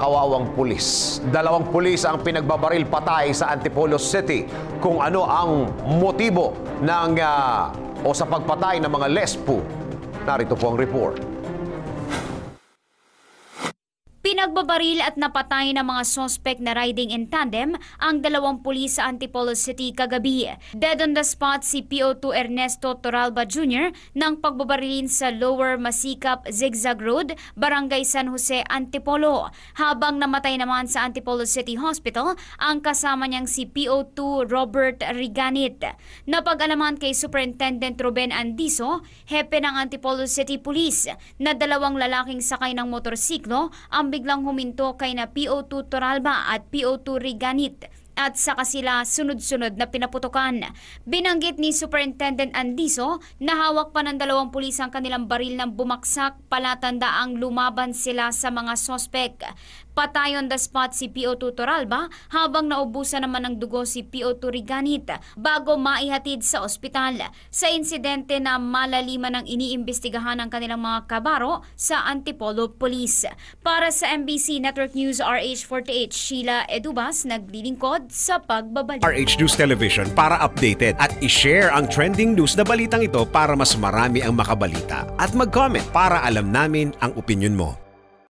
kawawang pulis. 2 pulis ang pinagbabaril patay sa Antipolo City. Kung ano ang motibo ng o sa pagpatay ng mga lespo. Narito po ang report. Pinagbabaril at napatay ng mga suspect na riding in tandem ang 2 pulis sa Antipolo City kagabi. Dead on the spot si PO2 Ernesto Torralba Jr. ng pagbabarilin sa Lower Masikap Zigzag Road, Barangay San Jose, Antipolo. Habang namatay naman sa Antipolo City Hospital ang kasama niyang si PO2 Robert Riganit. Napag-alaman kay Superintendent Ruben Andizo, hepe ng Antipolo City Police, na 2 lalaking sakay ng motorsiklo ang biglang huminto kay na PO2 Torralba at PO2 Riganit at saka sila sunod-sunod na pinaputukan. Binanggit ni Superintendent Andizo na hawak pa ng 2 pulis ang kanilang baril ng bumaksak, palatandaang lumaban sila sa mga sospek. Patay on the spot si PO2 Torralba habang naubusan naman ng dugo si PO2 Riganit bago maihatid sa ospital. Sa insidente na malaliman ng iniimbestigahan ng kanilang mga kabaro sa Antipolo Police. Para sa MBC Network News RH48, Sheila Edubas naglilingkod sa pagbabalik. RH News Television para updated at i-share ang trending news na balitang ito para mas marami ang makabalita. At mag-comment para alam namin ang opinion mo.